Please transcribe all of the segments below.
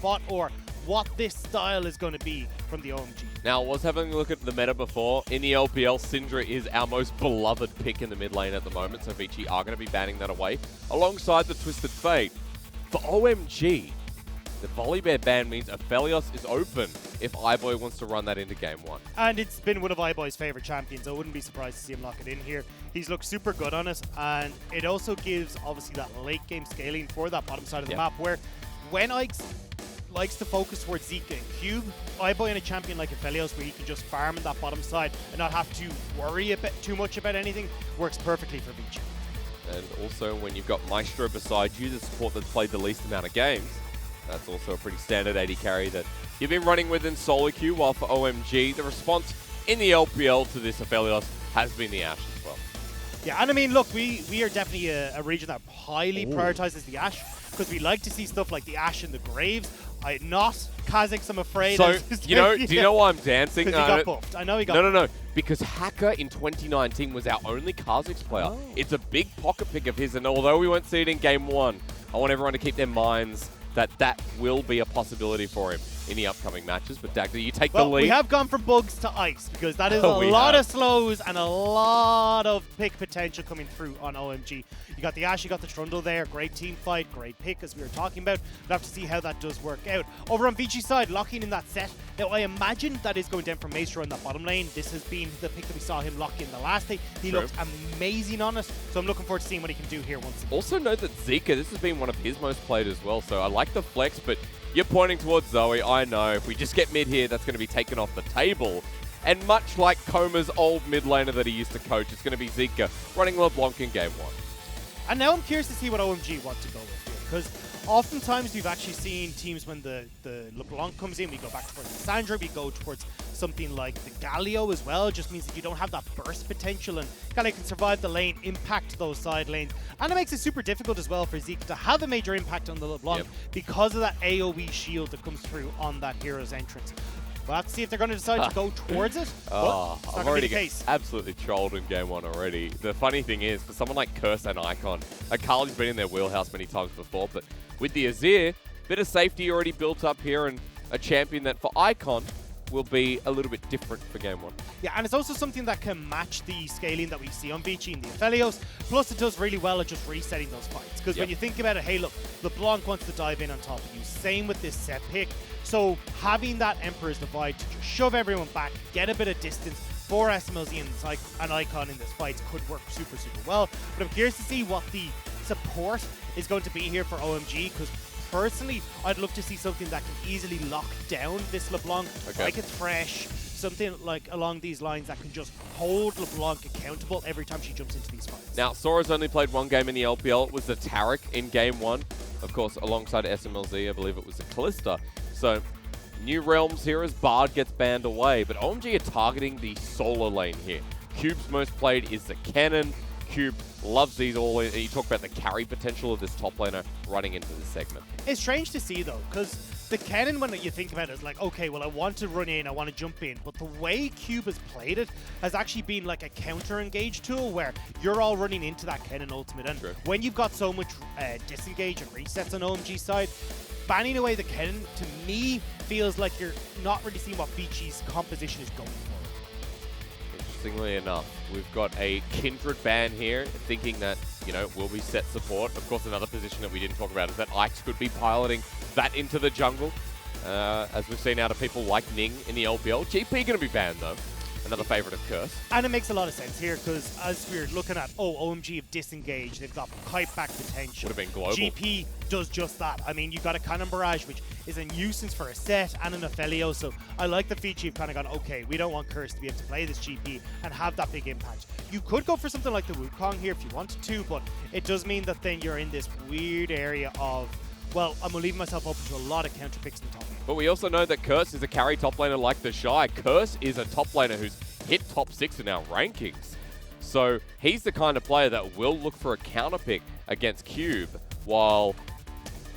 spot or what this style is going to be from the OMG. Now, I was having a look at the meta before. In the LPL, Syndra is our most beloved pick in the mid lane at the moment, so Vici are going to be banning that away, alongside the Twisted Fate. For OMG, the Volibear ban means Aphelios is open if iBoy wants to run that into game 1. And it's been one of iBoy's favorite champions. I wouldn't be surprised to see him lock it in here. He's looked super good on it, and it also gives, obviously, that late game scaling for that bottom side of the map, where when Ike's likes to focus towards Zika and Cube, iBoy in a champion like Aphelios, where he can just farm in that bottom side and not have to worry a bit too much about anything, works perfectly for Vici. And also, when you've got Maestro beside you, the support that's played the least amount of games, that's also a pretty standard AD carry that you've been running with in solo queue, while for OMG, the response in the LPL to this Aphelios has been the Ashe as well. Yeah, and I mean, look, we are definitely a region that highly prioritizes the Ashe, because we like to see stuff like the Ashe in the Graves. Not Kha'Zix, I'm afraid. So, do you know why I'm dancing? Because he got buffed. I know he got buffed. No. Because Hacker in 2019 was our only Kha'Zix player. Oh. It's a big pocket pick of his, and although we won't see it in game 1, I want everyone to keep their minds that will be a possibility for him in the upcoming matches. But Dagda, you take the lead. We have gone from bugs to ice, because that is a lot of slows and a lot of pick potential coming through on OMG. You got the Ashe, you got the Trundle there. Great team fight, great pick, as we were talking about. We'll have to see how that does work out. Over on Vici's side, locking in that set. Now, I imagine that is going down for Maestro in that bottom lane. This has been the pick that we saw him lock in the last day. He looked amazing on it, so I'm looking forward to seeing what he can do here once again. Also note that Zika, this has been one of his most played as well, so I like the flex, but you're pointing towards Zoe. I know, if we just get mid here, that's going to be taken off the table. And much like Coma's old mid laner that he used to coach, it's going to be Zika running LeBlanc in game 1. And now I'm curious to see what OMG want to go with here, because oftentimes we've actually seen teams when the LeBlanc comes in, we go back towards the Sandra, we go towards something like the Galio as well. It just means that you don't have that burst potential, and Galio can survive the lane, impact those side lanes. And it makes it super difficult as well for Zeke to have a major impact on the LeBlanc because of that AoE shield that comes through on that hero's entrance. We'll have to see if they're going to decide to go towards it. Oh, it's not I've going to already be the case. Absolutely trolled in game 1 already. The funny thing is, for someone like Curse and Icon, Akali's been in their wheelhouse many times before, but with the Azir, bit of safety already built up here, and a champion that for Icon will be a little bit different for game 1. Yeah, and it's also something that can match the scaling that we see on Vici and the Aphelios. Plus, it does really well at just resetting those fights. Because when you think about it, hey, look, LeBlanc wants to dive in on top of you. Same with this set pick. So having that Emperor's Divide to just shove everyone back, get a bit of distance for SMLZ and Icon in this fight could work super, super well. But I'm curious to see what the support is going to be here for OMG, because personally, I'd love to see something that can easily lock down this LeBlanc, like it's fresh, something like along these lines that can just hold LeBlanc accountable every time she jumps into these fights. Now, Sora's only played 1 game in the LPL. It was the Taric in game 1. Of course, alongside SMLZ, I believe it was the Callista. So, new realms here as Bard gets banned away. But OMG are targeting the solo lane here. Cube's most played is the Cannon. Cube loves these all in. And you talk about the carry potential of this top laner running into this segment. It's strange to see, though, because the Cannon, when you think about it, is like, okay, well, I want to run in, I want to jump in. But the way Cube has played it has actually been like a counter-engage tool where you're all running into that Cannon ultimate. And when you've got so much disengage and resets on OMG side, banning away the Cannon, to me, feels like you're not really seeing what Vici's composition is going for. Interestingly enough, we've got a Kindred ban here, thinking that, will be set support. Of course, another position that we didn't talk about is that Ike's could be piloting that into the jungle, as we've seen out of people like Ning in the LPL. GP going to be banned, though. Another favorite of Curse. And it makes a lot of sense here, because as we're looking at, OMG have disengaged, they've got kite back potential. Would have been global. GP does just that. I mean, you've got a Cannon Barrage, which is a nuisance for a set and an Aphelios, so I like the feature you've kind of gone, okay, we don't want Curse to be able to play this GP and have that big impact. You could go for something like the Wukong here if you wanted to, but it does mean that then you're in this weird area of, well, I'm leaving myself open to a lot of counter picks in the top lane. But we also know that Curse is a carry top laner like the Shy. Curse is a top laner who's hit top 6 in our rankings. So he's the kind of player that will look for a counter pick against Cube, while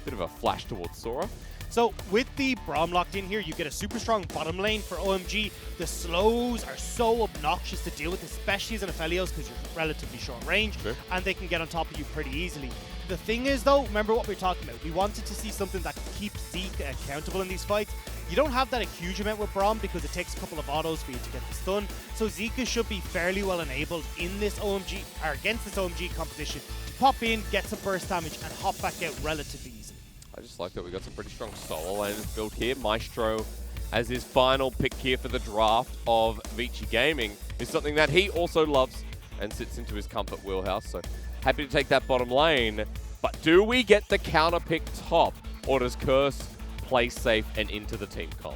bit of a flash towards Sora. So with the Braum locked in here, you get a super strong bottom lane for OMG. The slows are so obnoxious to deal with, especially as an Aphelios, because you're relatively short range, and they can get on top of you pretty easily. The thing is though, remember what we were talking about. We wanted to see something that could keep Zeke accountable in these fights. You don't have that a huge amount with Braum because it takes a couple of autos for you to get the stun. So Zeke should be fairly well enabled in this OMG, or against this OMG competition, to pop in, get some burst damage, and hop back out relatively easily. I just like that we got some pretty strong solo laners built here. Maestro, as his final pick here for the draft of Vici Gaming, is something that he also loves and sits into his comfort wheelhouse. So happy to take that bottom lane. But do we get the counter pick top, or does Curse play safe and into the team comp?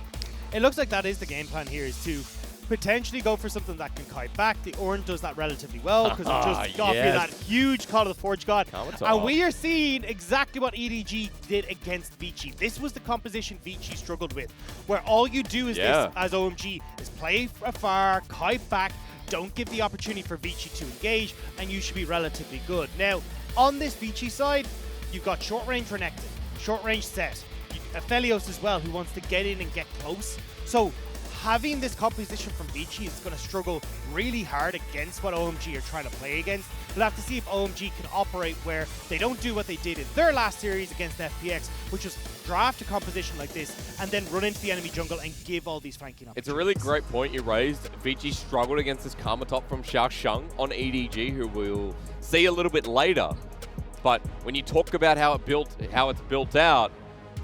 It looks like that is the game plan here, is to potentially go for something that can kite back. The Ornn does that relatively well because it just got you that huge Call of the Forge God. And we are seeing exactly what EDG did against Vici. This was the composition Vici struggled with, where all you do is this as OMG is play afar, kite back, don't give the opportunity for Vici to engage, and you should be relatively good. Now, on this Vici side, you've got short range Renekton, short range Set, Aphelios as well, who wants to get in and get close. So having this composition from Vici is going to struggle really hard against what OMG are trying to play against. We'll have to see if OMG can operate where they don't do what they did in their last series against FPX, which was draft a composition like this and then run into the enemy jungle and give all these flanking opportunities. It's a really great point you raised. Vici struggled against this Karma top from Xiaosheng on EDG, who we'll see a little bit later. But when you talk about how it's built out,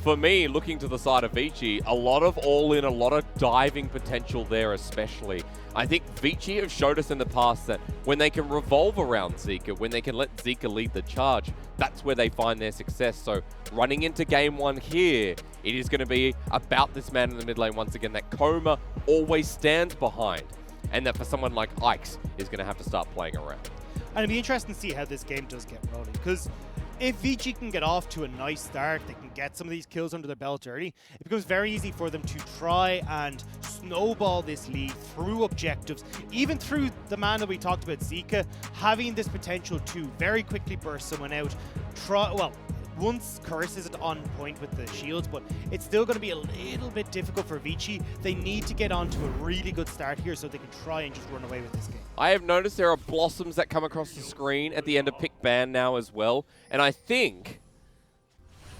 for me, looking to the side of Vici, a lot of all-in, a lot of diving potential there especially. I think Vici have showed us in the past that when they can revolve around Zika, when they can let Zika lead the charge, that's where they find their success. So running into game one here, it is going to be about this man in the mid lane once again that Coma always stands behind. And that for someone like Ike's is going to have to start playing around. And it'd be interesting to see how this game does get rolling, because if Vici can get off to a nice start, they can get some of these kills under their belt early, it becomes very easy for them to try and snowball this lead through objectives, even through the man that we talked about, Zika, having this potential to very quickly burst someone out. Once Curse isn't on point with the shields, but it's still going to be a little bit difficult for Vici. They need to get on to a really good start here so they can try and just run away with this game. I have noticed there are blossoms that come across the screen at the end of pick ban now as well, and I think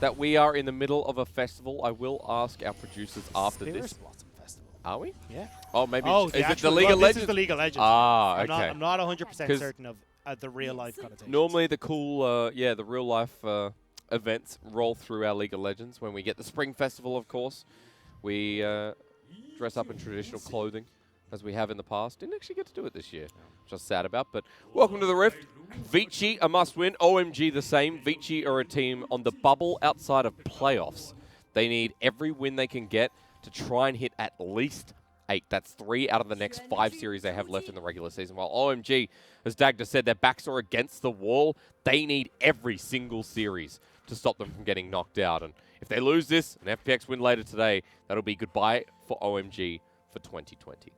that we are in the middle of a festival. I will ask our producers after this. Blossom Festival. Are we? Yeah. Oh, maybe. Is it the League of Legends? This is the League of Legends. Ah, okay. I'm not 100% certain of the real life connotations. Normally the cool, the real life events roll through our League of Legends. When we get the Spring Festival, of course, we dress up in traditional clothing, as we have in the past. Didn't actually get to do it this year, just sad about. But welcome to the Rift. Vici, a must-win. OMG, the same. Vici are a team on the bubble outside of playoffs. They need every win they can get to try and hit at least 8. That's 3 out of the next 5 series they have left in the regular season. While OMG, as Dagda said, their backs are against the wall. They need every single series to stop them from getting knocked out. And if they lose this, an FPX win later today, that'll be goodbye for OMG for 2020.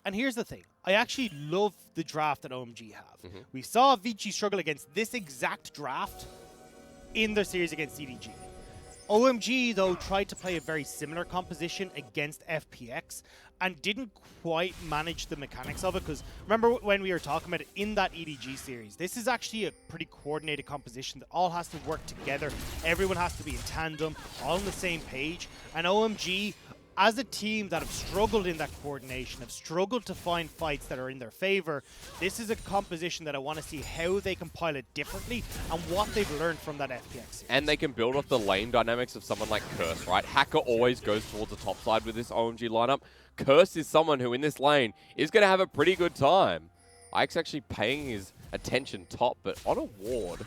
And here's the thing. I actually love the draft that OMG have. We saw Vici struggle against this exact draft in their series against CDG. OMG, though, tried to play a very similar composition against FPX and didn't quite manage the mechanics of it, because remember when we were talking about it in that EDG series, this is actually a pretty coordinated composition that all has to work together. Everyone has to be in tandem, all on the same page, and OMG, as a team that have struggled in that coordination, have struggled to find fights that are in their favor, this is a composition that I want to see how they compile it differently and what they've learned from that FPX series. And they can build off the lane dynamics of someone like Curse, right? Hacker always goes towards the top side with this OMG lineup. Curse is someone who in this lane is going to have a pretty good time. Ike's actually paying his attention top, but on a ward,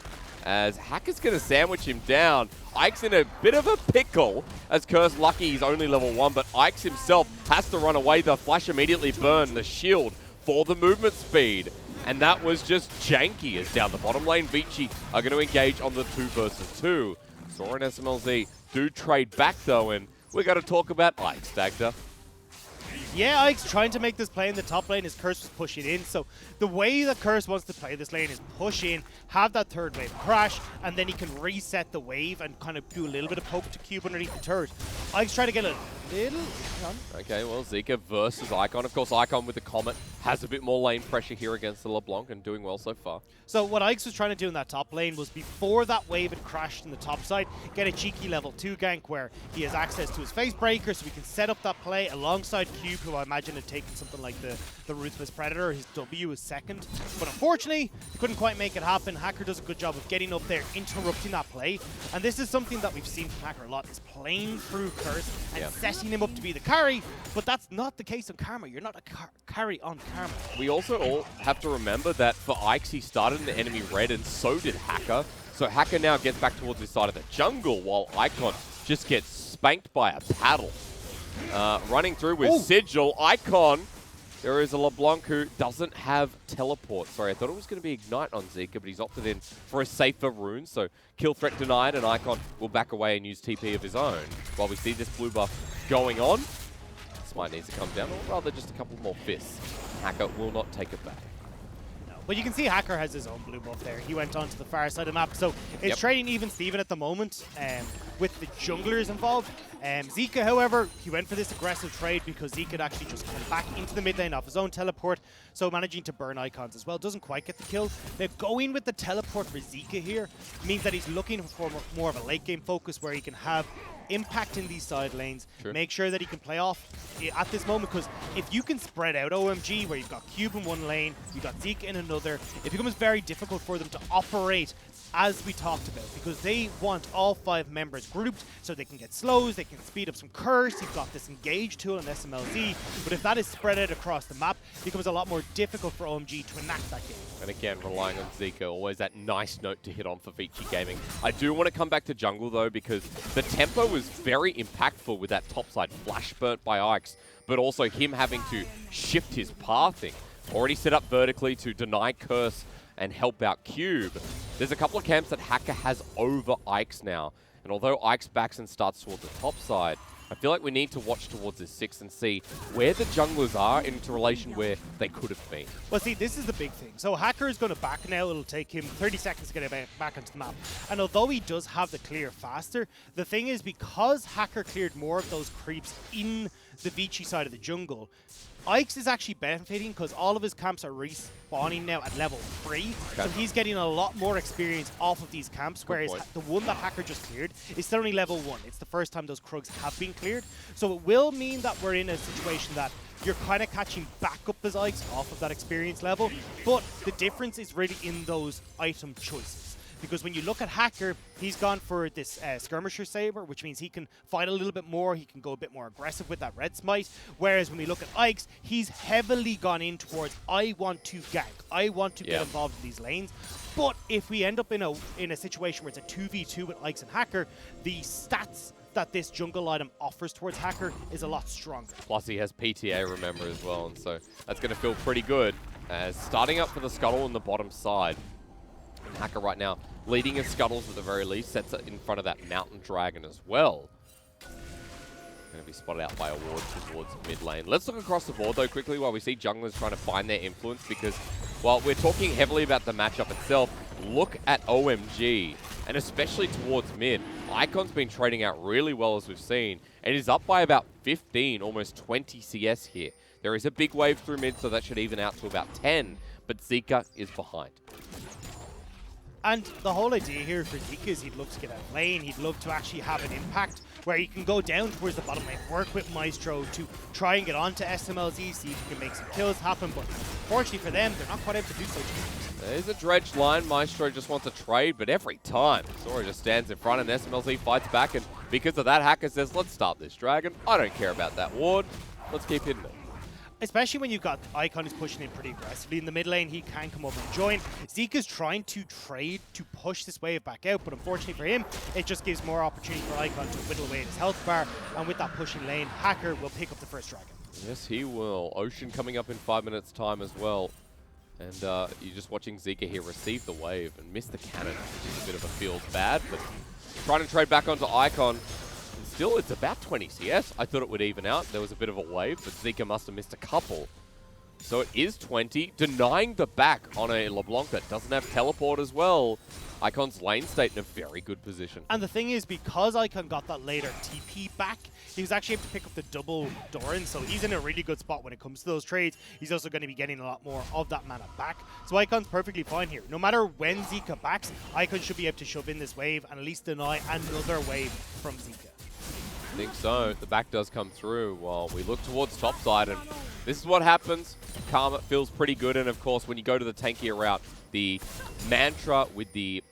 as Hacker's going to sandwich him down. Ike's in a bit of a pickle, as Curse lucky he's only level 1, but Ike's himself has to run away. The flash immediately burned the shield for the movement speed. And that was just janky, as down the bottom lane, Vici are going to engage on the 2 versus 2. Sora and SMLZ do trade back though, and we're going to talk about Ike's, Dagda. Yeah, Ike's trying to make this play in the top lane. His Curse was pushing in. So the way that Curse wants to play this lane is push in, have that third wave crash, and then he can reset the wave and kind of do a little bit of poke to cube underneath the turret. Ike's trying to get a little... Okay, well, Zika versus Icon. Of course, Icon with the Comet has a bit more lane pressure here against the LeBlanc and doing well so far. So what Ike's was trying to do in that top lane was before that wave had crashed in the top side, get a cheeky level 2 gank where he has access to his face breaker so he can set up that play alongside Cube, who I imagine had taken something like the Ruthless Predator. His W is second. But unfortunately, couldn't quite make it happen. Hacker does a good job of getting up there, interrupting that play. And this is something that we've seen from Hacker a lot, is playing through Curse and setting him up to be the carry. But that's not the case on Karma. You're not a carry on Karma. We also all have to remember that for Ike's, he started in the enemy red, and so did Hacker. So Hacker now gets back towards his side of the jungle, while Icon just gets spanked by a paddle. Running through with Sigil. Icon, there is a LeBlanc who doesn't have teleport. Sorry, I thought it was going to be Ignite on Zika, but he's opted in for a safer rune. So kill threat denied, and Icon will back away and use TP of his own. While we see this blue buff going on, Smite needs to come down, or rather just a couple more fists. Hacker will not take it back. But you can see Hacker has his own blue buff there. He went on to the far side of the map. So it's trading even Steven at the moment with the junglers involved. Zika, however, he went for this aggressive trade because Zika could actually just come back into the mid lane off his own teleport. So managing to burn icons as well. Doesn't quite get the kill. Now going with the teleport for Zika here means that he's looking for more of a late game focus where he can have impact in these side lanes, make sure that he can play off at this moment, because if you can spread out OMG where you've got Cube in one lane, you've got Zeke in another, it becomes very difficult for them to operate as we talked about, because they want all 5 members grouped so they can get slows, they can speed up some Curse, you've got this engage tool in SMLZ, but if that is spread out across the map, it becomes a lot more difficult for OMG to enact that game. And again, relying on Zika, always that nice note to hit on for Vici Gaming. I do want to come back to jungle though, because the tempo was very impactful with that topside flash burnt by Ike's, but also him having to shift his pathing. Already set up vertically to deny Curse and help out Cube. There's a couple of camps that Hacker has over Ike's now, and although Ike's backs and starts towards the top side, I feel like we need to watch towards this 6 and see where the junglers are into relation where they could have been. Well, see, this is the big thing. So Hacker is going to back now. It'll take him 30 seconds to get back onto the map. And although he does have the clear faster, the thing is, because Hacker cleared more of those creeps in the Vici side of the jungle, Ike's is actually benefiting because all of his camps are respawning now at level 3. So he's getting a lot more experience off of these camps, whereas the one that Hacker just cleared is still only level 1. It's the first time those Krugs have been cleared. So it will mean that we're in a situation that you're kind of catching back up as Ike's off of that experience level. But the difference is really in those item choices. Because when you look at Hacker, he's gone for this Skirmisher Saber, which means he can fight a little bit more, he can go a bit more aggressive with that Red Smite. Whereas when we look at Ike's, he's heavily gone in towards, I want to gank, I want to get involved in these lanes. But if we end up in a situation where it's a 2v2 with Ike's and Hacker, the stats that this jungle item offers towards Hacker is a lot stronger. Plus he has PTA, remember, as well, and so that's going to feel pretty good. As starting up for the Scuttle on the bottom side. Hacker right now leading his Scuttles at the very least, sets it in front of that Mountain Dragon as well. Going to be spotted out by a ward towards mid lane. Let's look across the board though quickly while we see junglers trying to find their influence, because while we're talking heavily about the matchup itself, look at OMG, and especially towards mid. Icon's been trading out really well as we've seen, and is up by about 15, almost 20 CS here. There is a big wave through mid, so that should even out to about 10, but Zika is behind. And the whole idea here for Zika is he'd love to get out of lane, he'd love to actually have an impact where he can go down towards the bottom lane, work with Maestro to try and get onto SMLZ, see if he can make some kills happen, but fortunately for them, they're not quite able to do so. There's a dredged line, Maestro just wants a trade, but every time, Sora just stands in front and SMLZ fights back, and because of that, Hacker says, let's start this dragon, I don't care about that ward, let's keep hitting it. Especially when you've got Icon who's pushing in pretty aggressively. In the mid lane, he can come over and join. Zika's trying to trade to push this wave back out, but unfortunately for him, it just gives more opportunity for Icon to whittle away at his health bar, and with that pushing lane, Hacker will pick up the first dragon. Yes, he will. Ocean coming up in 5 minutes' time as well. And you're just watching Zika here receive the wave and miss the cannon, which is a bit of a feels bad, but trying to trade back onto Icon. still, it's about 20 CS. I thought it would even out. There was a bit of a wave, but Zika must have missed a couple. So it is 20, denying the back on a LeBlanc that doesn't have teleport as well. Icon's lane state in a very good position. And the thing is, because Icon got that later TP back, he was actually able to pick up the double Doran, so he's in a really good spot when it comes to those trades. He's also going to be getting a lot more of that mana back. So Icon's perfectly fine here. No matter when Zika backs, Icon should be able to shove in this wave and at least deny another wave from Zika. I think so. The back does come through while we look towards top side, and this is what happens. Karma feels pretty good, and of course, when you go to the tankier route, the mantra with the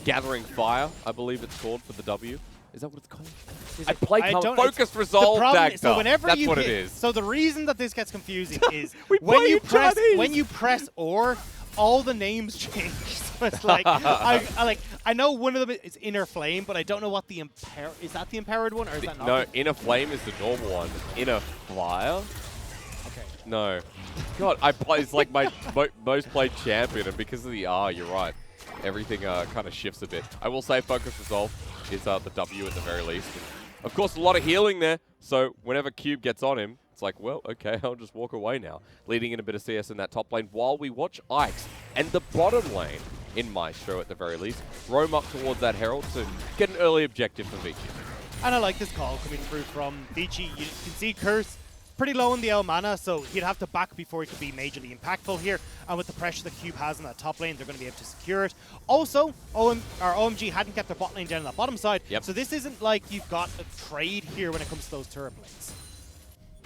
Gathering Fire, I believe it's called for the W. Is that what it's called? I play Karma. Focus Resolve Dagda. So whenever That's you what hit, it is. So the reason that this gets confusing is when you press or, all the names change. So it's like I know one of them is Inner Flame, but I don't know what the is that the empowered one or is that not? No, Inner Flame is the normal one. Inner Flyer? Okay. No. God, I play. It's like my most played champion, and because of the R, you're right. Everything kind of shifts a bit. I will say Focus Resolve is the W at the very least. And of course, a lot of healing there. So whenever Cube gets on him, it's like, well, okay, I'll just walk away now. Leading in a bit of CS in that top lane while we watch Ike's and the bottom lane, in Maestro at the very least, roam up towards that Herald to get an early objective for Vici. And I like this call coming through from Vici. You can see Curse pretty low in the L mana, so he'd have to back before he could be majorly impactful here. And with the pressure the Cube has in that top lane, they're going to be able to secure it. Also, OMG hadn't kept their bot lane down on that bottom side, so this isn't like you've got a trade here when it comes to those turret lanes.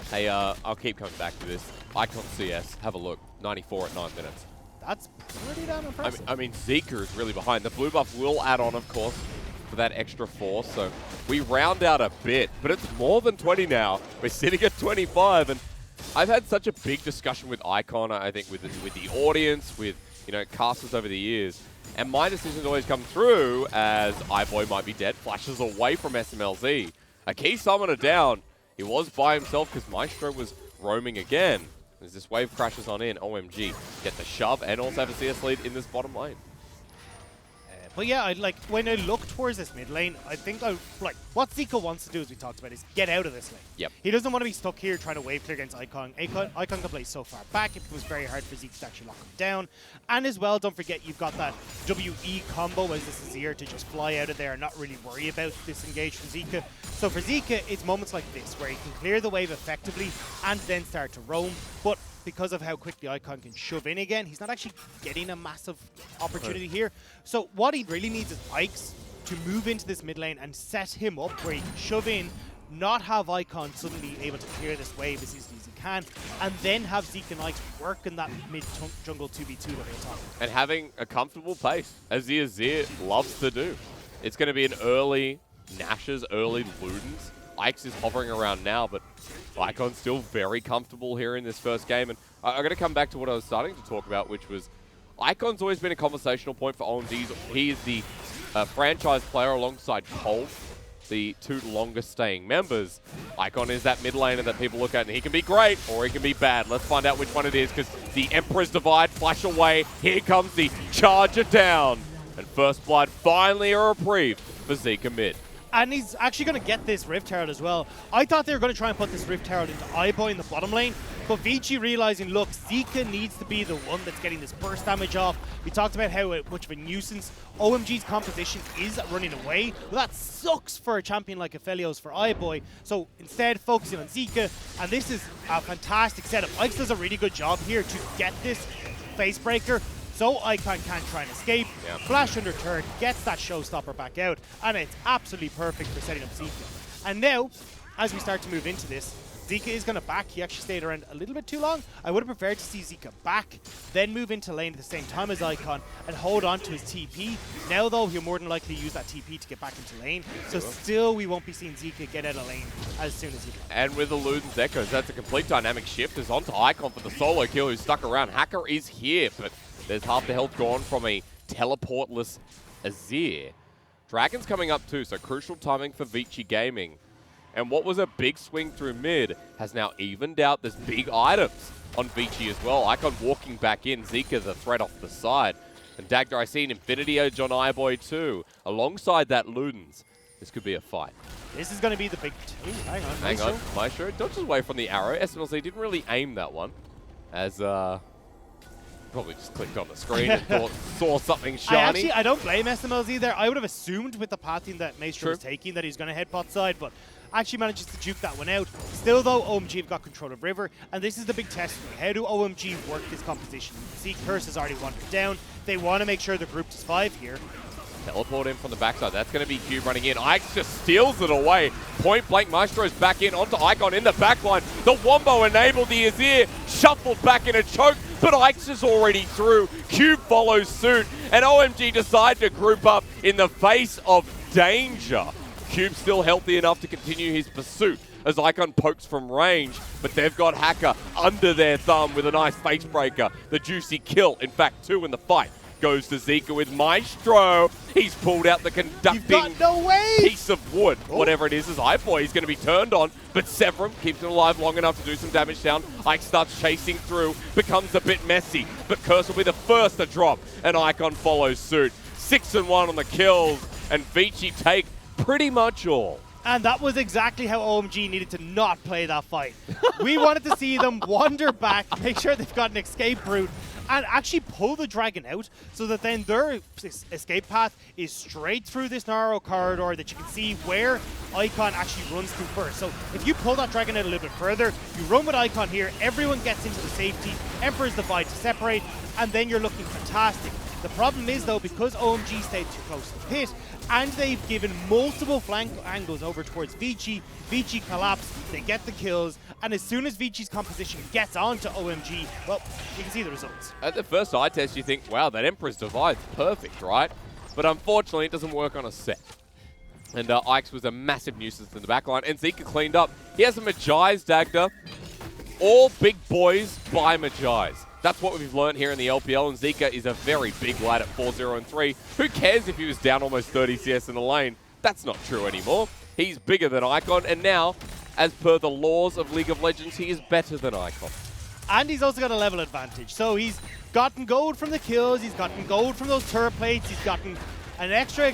Hey, I'll keep coming back to this. Icon CS, have a look. 94 at 9 minutes. That's pretty damn impressive. I mean, Zika is really behind. The blue buff will add on, of course, for that extra force. So we round out a bit, but it's more than 20 now. We're sitting at 25, and I've had such a big discussion with Icon, I think, with the audience, with, you know, casters over the years. And my decisions always come through as iBoy might be dead, flashes away from SMLZ. A key summoner down. He was by himself because Maestro was roaming again. As this wave crashes on in, OMG get the shove and also have a CS lead in this bottom lane. But yeah, when I look towards this mid lane, I think what Zika wants to do, as we talked about, is get out of this lane. Yep. He doesn't want to be stuck here trying to wave clear against Icon. Icon can play so far back, it becomes very hard for Zika to actually lock him down. And as well, don't forget, you've got that WE combo as this is here to just fly out of there and not really worry about disengage from Zika. So for Zika, it's moments like this where he can clear the wave effectively and then start to roam. But because of how quickly Icon can shove in again, he's not actually getting a massive opportunity here. So what he really needs is Ike's to move into this mid lane and set him up where he can shove in, not have Icon suddenly able to clear this wave as easily as he can, and then have Zeke and Ike's work in that mid-jungle 2v2 that they were talking about. And having a comfortable pace, as the Azir loves to do. It's going to be an early Nash's, early Ludens. Ike's is hovering around now, but Icon's still very comfortable here in this first game. And I'm going to come back to what I was starting to talk about, which was Icon's always been a conversational point for OMG. He is the franchise player alongside Cold, the two longest staying members. Icon is that mid laner that people look at, and he can be great or he can be bad. Let's find out which one it is, because the Emperor's Divide flash away. Here comes the Charger down. And First Blood finally a reprieve for Zika mid. And he's actually going to get this Rift Herald as well. I thought they were going to try and put this Rift Herald into iBoy in the bottom lane, but Vici realizing, look, Zika needs to be the one that's getting this burst damage off. We talked about how much of a nuisance OMG's composition is running away. Well, that sucks for a champion like Aphelios for iBoy. So instead, focusing on Zika, and this is a fantastic setup. Ike's does a really good job here to get this face breaker, so Icon can't try and escape. Yep. Flash under turret, gets that showstopper back out, and it's absolutely perfect for setting up Zika. And now, as we start to move into this, Zika is going to back. He actually stayed around a little bit too long. I would have preferred to see Zika back, then move into lane at the same time as Icon and hold on to his TP. Now, though, he'll more than likely use that TP to get back into lane. So still, we won't be seeing Zika get out of lane as soon as he can. And with the Luden's Echoes, that's a complete dynamic shift. Is onto Icon for the solo kill, who's stuck around. Hacker is here, but there's half the health gone from a teleportless Azir. Dragon's coming up too, so crucial timing for Vici Gaming. And what was a big swing through mid has now evened out. There's big items on Vici as well. Icon walking back in, Zika the threat off the side. And Dagda, I see an Infinity Edge on iBoy too, alongside that Ludens. This could be a fight. This is going to be the big... Ooh, hang on. Hang on. Maestro dodges away from the arrow. SMLZ didn't really aim that one. As, probably just clicked on the screen and saw something shiny. I don't blame SMLZ there. I would have assumed with the pathing that Maestro was taking that he's going to head pot side, but actually manages to juke that one out. Still, though, OMG have got control of River, and this is the big test. How do OMG work this composition? See, Curse has already wandered down. They want to make sure they're grouped as 5 here. Teleport in from the backside. That's going to be Cube running in. Ike just steals it away. Point blank, Maestro's back in onto Icon in the backline. The Wombo enabled the Azir, shuffled back in a choke, but Ike's is already through. Cube follows suit, and OMG decide to group up in the face of danger. Cube's still healthy enough to continue his pursuit as Icon pokes from range, but they've got Hacker under their thumb with a nice face breaker. The juicy kill, in fact, 2 in the fight. Goes to Zika with Maestro. He's pulled out the conducting piece of wood. Whatever it is, I thought he's going to be turned on, but Severum keeps him alive long enough to do some damage down. Ike starts chasing through, becomes a bit messy, but Curse will be the first to drop, and Icon follows suit. 6-1 on the kills, and Vici take pretty much all. And that was exactly how OMG needed to not play that fight. We wanted to see them wander back, make sure they've got an escape route, and actually pull the dragon out so that then their escape path is straight through this narrow corridor that you can see where Icon actually runs through first. So if you pull that dragon out a little bit further, you run with Icon here, everyone gets into the safety, Emperor's Divide to separate, and then you're looking fantastic. The problem is, though, because OMG stayed too close to the pit, and they've given multiple flank angles over towards Vici, Vici collapse, they get the kills, and as soon as Vici's composition gets onto OMG, well, you can see the results. At the first eye test, you think, wow, that Emperor's Divide's perfect, right? But unfortunately, it doesn't work on a set. And Ike's was a massive nuisance in the backline, and Zika cleaned up. He has a Magi's Dagda. All big boys buy Magi's. That's what we've learned here in the LPL, and Zika is a very big lad at 4-0-3. Who cares if he was down almost 30 CS in the lane? That's not true anymore. He's bigger than Icon, and now, as per the laws of League of Legends, he is better than Icon. And he's also got a level advantage. So he's gotten gold from the kills, he's gotten gold from those turret plates, he's gotten an extra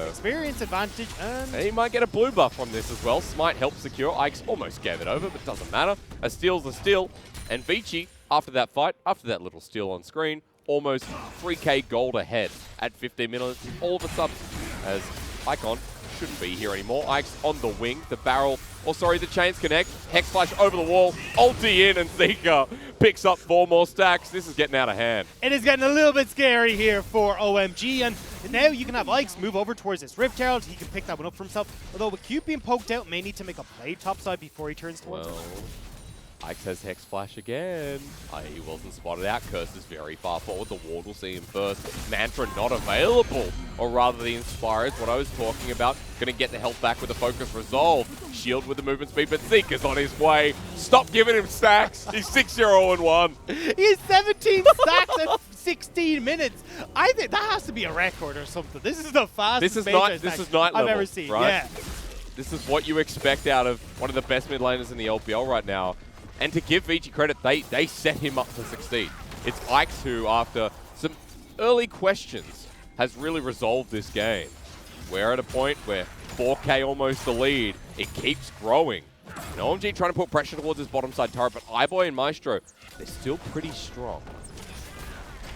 experience advantage, and he might get a blue buff from this as well. Smite helps secure. Ike's almost gave it over, but doesn't matter. A steal's a steal, and Vici, after that fight, after that little steal on screen, almost 3k gold ahead at 15 minutes. All of a sudden, as Icon shouldn't be here anymore. Ike's on the wing, the barrel, or sorry, the chains connect. Hex Flash over the wall, ulti in, and Zika picks up 4 more stacks. This is getting out of hand. It is getting a little bit scary here for OMG, and now you can have Ike's move over towards this Rift Herald. He can pick that one up for himself. Although with Cube being poked out, may need to make a play topside before he turns towards him. Ike says Hex Flash again. He wasn't spotted out. Curse is very far forward. The ward will see him first. Mantra not available. Or rather, the Inspire is what I was talking about. Going to get the health back with the Focus Resolve. Shield with the movement speed, but Zika's on his way. Stop giving him stacks. He's 6-0-1. He's 17 stacks at 16 minutes. I think that has to be a record or something. This is the fastest this is night I've level, ever seen. Right? Yeah. This is what you expect out of one of the best mid laners in the LPL right now. And to give Vici credit, they set him up to succeed. It's Ike's who, after some early questions, has really resolved this game. We're at a point where 4k almost the lead. It keeps growing. And OMG trying to put pressure towards his bottom side turret, but iBoy and Maestro, they're still pretty strong.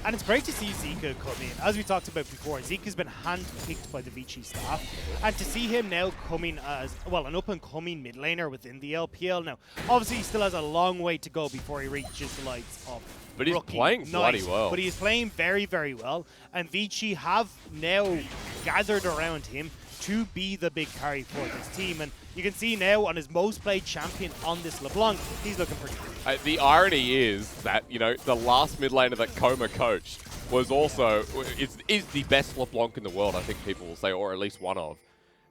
And it's great to see Zika come in. As we talked about before, Zika's been handpicked by the Vici staff. And to see him now coming as, well, an up-and-coming mid laner within the LPL. Now, obviously, he still has a long way to go before he reaches the likes of But he's playing bloody well. But he's playing very, very well. And Vici have now gathered around him to be the big carry for this team. And you can see now on his most played champion on this LeBlanc, he's looking pretty good. The irony is that, you know, the last mid laner that Coma coached was also, is the best LeBlanc in the world, I think people will say, or at least one of.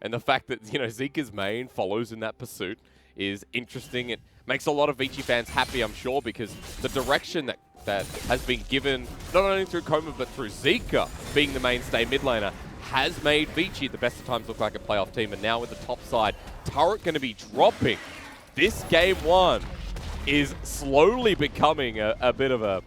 And the fact that, you know, Zika's main follows in that pursuit is interesting. It makes a lot of Vici fans happy, I'm sure, because the direction that has been given, not only through Coma, but through Zika being the mainstay mid laner, has made Vici at the best of times look like a playoff team. And now with the top side, turret going to be dropping. This game one is slowly becoming a bit of a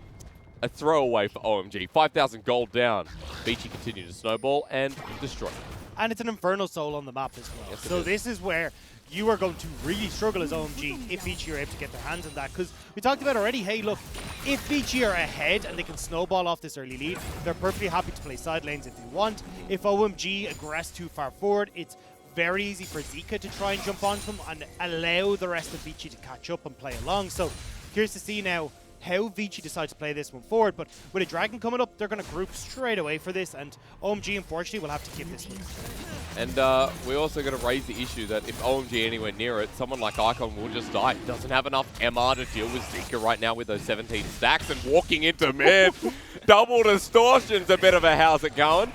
throwaway for OMG. 5,000 gold down. Vici continue to snowball and destroy. And it's an Infernal Soul on the map as well. Yes, so this is where you are going to really struggle as OMG if Vici are able to get their hands on that. Because we talked about already, hey, look, if Vici are ahead and they can snowball off this early lead, they're perfectly happy to play side lanes if they want. If OMG aggress too far forward, it's very easy for Zika to try and jump onto them and allow the rest of Vici to catch up and play along. So curious to see now how Vici decides to play this one forward, but with a Dragon coming up, they're going to group straight away for this, and OMG, unfortunately, will have to give this one. And we're also going to raise the issue that if OMG anywhere near it, someone like Icon will just die. Doesn't have enough MR to deal with Zika right now with those 17 stacks, and walking into mid. Double Distortion's a bit of a how's it going?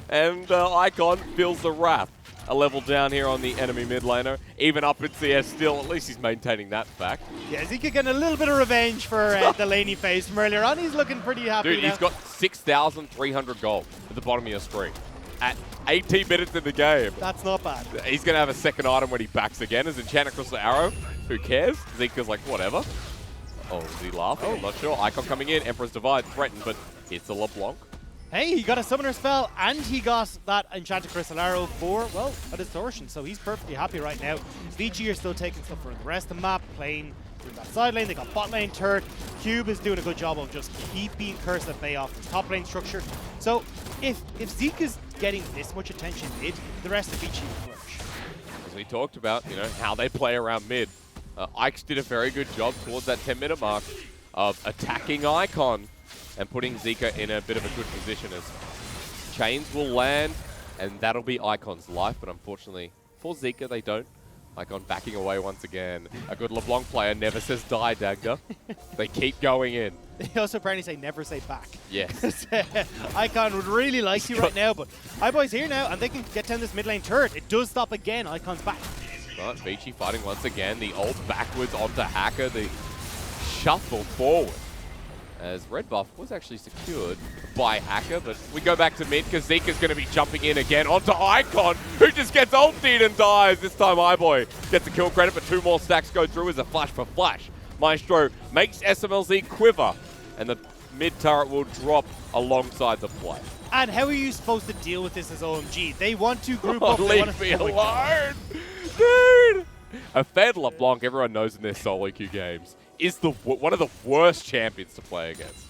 And Icon feels the wrath. A level down here on the enemy mid laner. Even up in CS still, at least he's maintaining that fact. Yeah, Zika getting a little bit of revenge for the lane he faced from earlier on. He's looking pretty happy Dude, now. he's got 6,300 gold at the bottom of your screen. At 18 minutes in the game. That's not bad. He's going to have a second item when he backs again as Enchant across the arrow. Who cares? Zika's like, whatever. Oh, is he laughing? I'm not sure. Icon coming in. Emperor's Divide threatened, but it's a LeBlanc. Hey, he got a Summoner Spell, and he got that Enchanted Crystal Arrow for, well, a Distortion, so he's perfectly happy right now. Vici are still taking stuff from the rest of the map, playing through that side lane. They got bot lane turret. Cube is doing a good job of just keeping Curse at bay off the top lane structure. So, if Zika's getting this much attention mid, the rest of Vici will flourish. As we talked about, you know, how they play around mid. Ike's did a very good job towards that 10-minute mark of attacking Icon and putting Zika in a bit of a good position as chains will land, and that'll be Icon's life, but unfortunately for Zika, they don't. Icon backing away once again. A good LeBlanc player never says die, Dagda. They keep going in. They also apparently say never say back. Yes. Icon would really like you right now, but iBoy's here now, and they can get down this mid lane turret. It does stop again. Icon's back. But Vici fighting once again. The ult backwards onto Hacker. The shuffle forward. As red buff was actually secured by Hacker, but we go back to mid because Zika's going to be jumping in again onto Icon, who just gets ultied and dies. This time iBoy gets a kill credit, but 2 more stacks go through as a flash for flash. Maestro makes SMLZ quiver, and the mid turret will drop alongside the play. And how are you supposed to deal with this as OMG? They want to group up. Leave me alone, dude! A Fed LeBlanc, everyone knows in their solo queue games, is one of the worst champions to play against.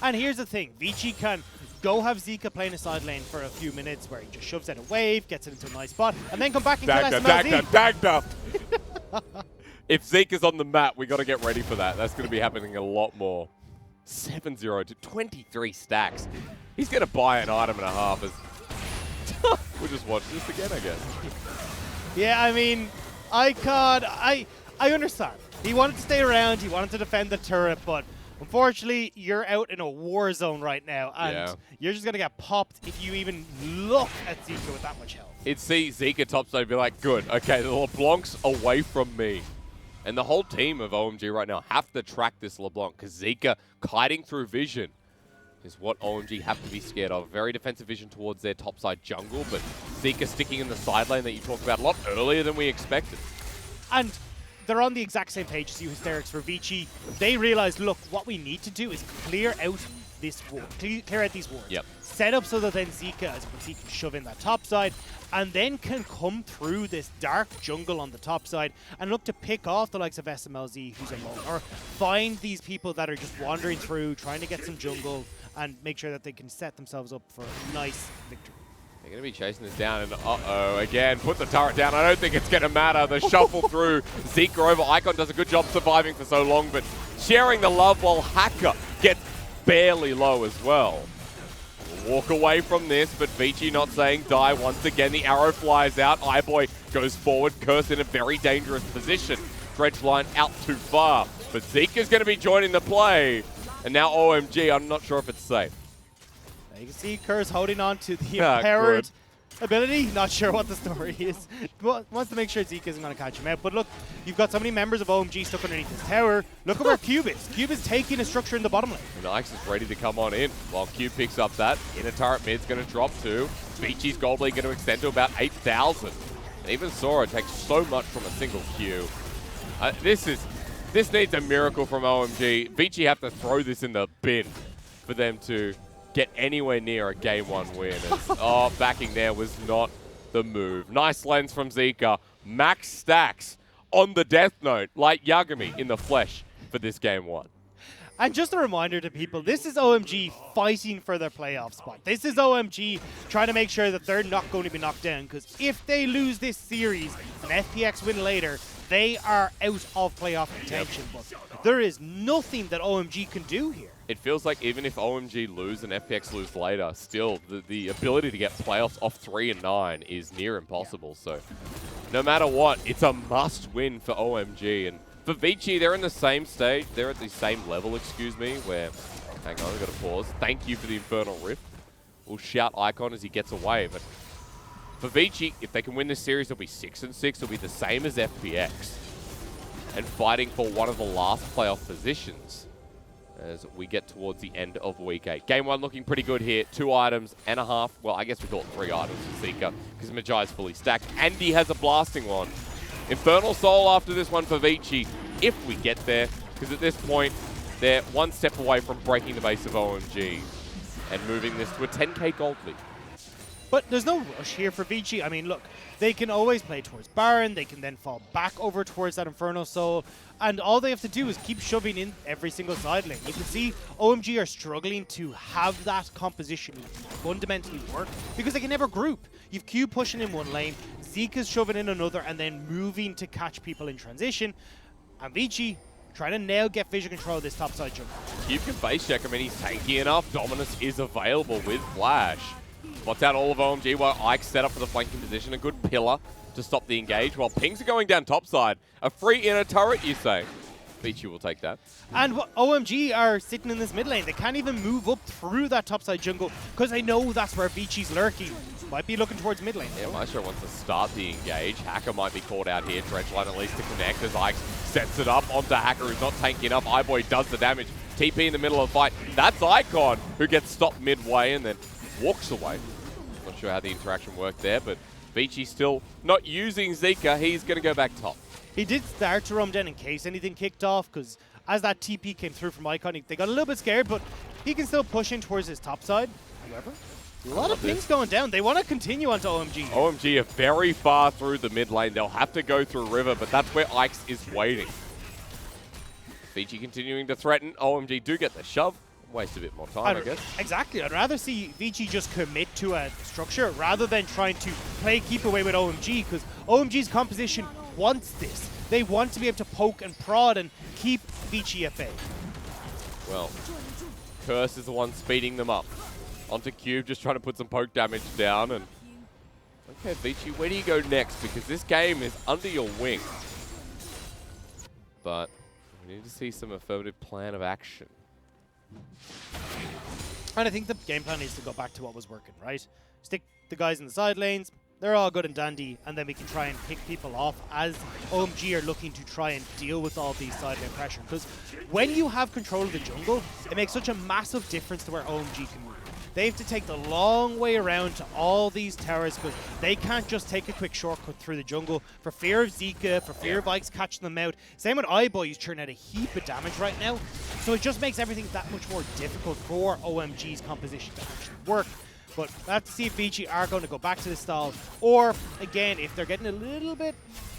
And here's the thing, Vici can go have Zika playing a side lane for a few minutes where he just shoves out a wave, gets it into a nice spot, and then come back and kill SMLZ. Dagda. If Zika's on the map, we got to get ready for that. That's going to be happening a lot more. 7-0 to 23 stacks. He's going to buy an item and a half. We'll just watch this again, I guess. Yeah, I mean, Icon, I understand. He wanted to stay around, he wanted to defend the turret, but unfortunately, you're out in a war zone right now, and you're just going to get popped if you even look at Zika with that much health. It'd see Zika topside and be like, good, okay, the LeBlanc's away from me. And the whole team of OMG right now have to track this LeBlanc, because Zika kiting through vision is what OMG have to be scared of. Very defensive vision towards their topside jungle, but Zika sticking in the side lane that you talked about a lot earlier than we expected. And they're on the exact same page as you, Hysterics, for Vici. They realize, look, what we need to do is clear out this ward, clear out these wards. Yep. Set up so that then Zika, as you can see, can shove in that top side, and then can come through this dark jungle on the top side and look to pick off the likes of SMLZ, who's alone, or find these people that are just wandering through, trying to get some jungle, and make sure that they can set themselves up for a nice victory. They're going to be chasing this down, and uh-oh, again, put the turret down. I don't think it's going to matter. The shuffle through. Zika over. Icon does a good job surviving for so long, but sharing the love while Hacker gets barely low as well. Walk away from this, but Vici not saying die once again. The arrow flies out. iBoy goes forward. Curse in a very dangerous position. Dredge line out too far, but Zika's going to be joining the play. And now OMG, I'm not sure if it's safe. You can see Curse holding on to the empowered ability. Not sure what the story is. Wants to make sure Zika isn't going to catch him out. But look, you've got so many members of OMG stuck underneath this tower. Look at where Cube is. Cube is taking a structure in the bottom lane. And Ike's is ready to come on in. While Cube picks up that, inner turret mid's going to drop to. Vici's gold lead going to extend to about 8,000. And even Sora takes so much from a single Q. This needs a miracle from OMG. Vici have to throw this in the bin for them to get anywhere near a game 1 win. Backing there was not the move. Nice lens from Zika. Max stacks on the Death Note, like Yagami in the flesh for this game 1. And just a reminder to people, this is OMG fighting for their playoff spot. This is OMG trying to make sure that they're not going to be knocked down, because if they lose this series and FPX win later, they are out of playoff contention. But there is nothing that OMG can do here. It feels like even if OMG lose and FPX lose later, still the ability to get playoffs off 3 and 9 is near impossible. So no matter what, it's a must win for OMG. And for Vici, they're in the same stage. They're at the same level, excuse me, where... Hang on, I've got to pause. Thank you for the Infernal Rift. We'll shout Icon as he gets away. But for Vici, if they can win this series, they'll be 6 and 6. They'll be the same as FPX. And fighting for one of the last playoff positions as we get towards the end of Week 8. Game 1 looking pretty good here. 2 items and a half. Well, I guess we call it 3 items for Zika because Magi is fully stacked. And he has a blasting one. Infernal Soul after this one for Vici, if we get there, because at this point, they're one step away from breaking the base of OMG and moving this to a 10k gold lead. But there's no rush here for Vici. I mean, look, they can always play towards Baron, they can then fall back over towards that Infernal Soul, and all they have to do is keep shoving in every single side lane. You can see OMG are struggling to have that composition fundamentally work because they can never group. You've Q pushing in one lane, Zika's shoving in another, and then moving to catch people in transition. And Vici trying to now get vision control of this topside jungle. Cube can face check him, and he's tanky enough. Dominus is available with Flash. Spots out all of OMG while Ike's set up for the flanking position. A good pillar to stop the engage while pings are going down topside. A free inner turret, you say? Vici will take that. And OMG are sitting in this mid lane. They can't even move up through that topside jungle because they know that's where Vici's lurking. Might be looking towards mid lane. Yeah, Maestro wants to start the engage. Hacker might be caught out here. Dredgeline at least to connect as Ike sets it up onto Hacker, who's not tanky enough. iBoy does the damage. TP in the middle of the fight. That's Icon, who gets stopped midway and then walks away. Not sure how the interaction worked there, but Vici still not using Zika. He's going to go back top. He did start to roam down in case anything kicked off, because as that TP came through from Icon, they got a little bit scared, but he can still push in towards his top side. However, a lot of pings going down. They want to continue onto OMG. OMG are very far through the mid lane. They'll have to go through River, but that's where Ike's is waiting. Vici continuing to threaten. OMG do get the shove. Waste a bit more time, I guess. Exactly. I'd rather see Vici just commit to a structure rather than trying to play keep away with OMG, because OMG's composition wants this. They want to be able to poke and prod and keep Vici at bay. Well, Curse is the one speeding them up. Onto Cube, just trying to put some poke damage down. And okay, Vici, where do you go next? Because this game is under your wing. But we need to see some affirmative plan of action. And I think the game plan needs to go back to what was working, right? Stick the guys in the side lanes. They're all good and dandy, and then we can try and pick people off as OMG are looking to try and deal with all these side lane pressure. Because when you have control of the jungle, it makes such a massive difference to where OMG can move. They have to take the long way around to all these towers because they can't just take a quick shortcut through the jungle for fear of Zika, for fear of Ike's catching them out. Same with iBoy, who's churning out a heap of damage right now. So it just makes everything that much more difficult for OMG's composition to actually work. But we'll have to see if Vici are going to go back to the stall, or again, if they're getting a little bit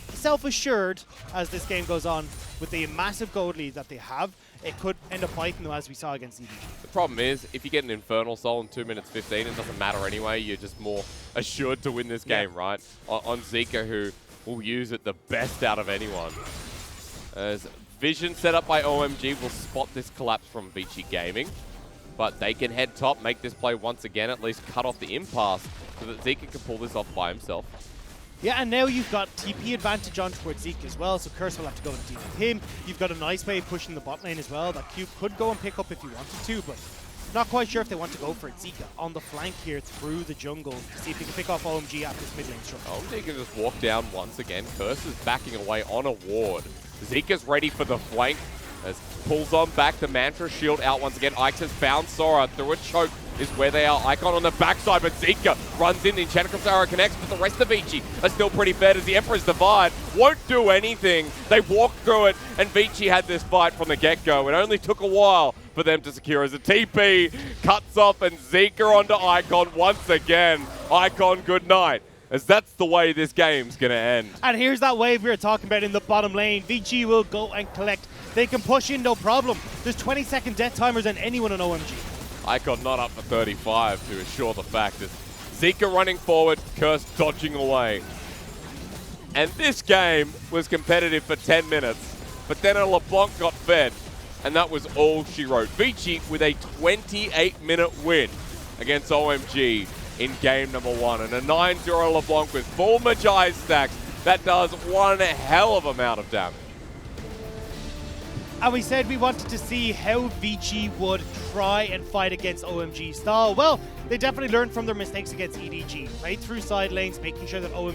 self-assured as this game goes on with the massive gold lead that they have, it could end up biting them as we saw against EVG. The problem is, if you get an Infernal Soul in 2 minutes 15, it doesn't matter anyway. You're just more assured to win this game, right? On Zika, who will use it the best out of anyone. As Vision set up by OMG will spot this collapse from Vici Gaming. But they can head top, make this play once again, at least cut off the impasse so that Zika can pull this off by himself. Yeah, and now you've got TP advantage on towards Zeke as well, so Curse will have to go and deal with him. You've got a nice way of pushing the bot lane as well that Cube could go and pick up if he wanted to, but not quite sure if they want to go for it. Zika on the flank here through the jungle to see if he can pick off OMG at this mid lane structure. OMG can just walk down once again. Curse is backing away on a ward. Zika's ready for the flank as pulls on back the Mantra shield out once again. Ike has found Sora through a choke is where they are. Icon on the backside, but Zika runs in. The Enchanted Sora connects, but the rest of Vici are still pretty fed as the Emperor's Divide won't do anything. They walk through it, and Vici had this fight from the get-go. It only took a while for them to secure as a TP cuts off, and Zika onto Icon once again. Icon, good night. as that's the way this game's going to end. And here's that wave we were talking about in the bottom lane. Vici will go and collect. They can push in, no problem. There's 20-second death timers than anyone on OMG. Icon not up for 35 to assure the fact that Zika running forward, Curse dodging away. And this game was competitive for 10 minutes, but then a LeBlanc got fed, and that was all she wrote. Vici with a 28-minute win against OMG in game number 1, and a 9-0 LeBlanc with full Magi stacks. That does one hell of amount of damage. And we said we wanted to see how Vici would try and fight against OMG style. Well, they definitely learned from their mistakes against EDG. Played through side lanes, making sure that OMG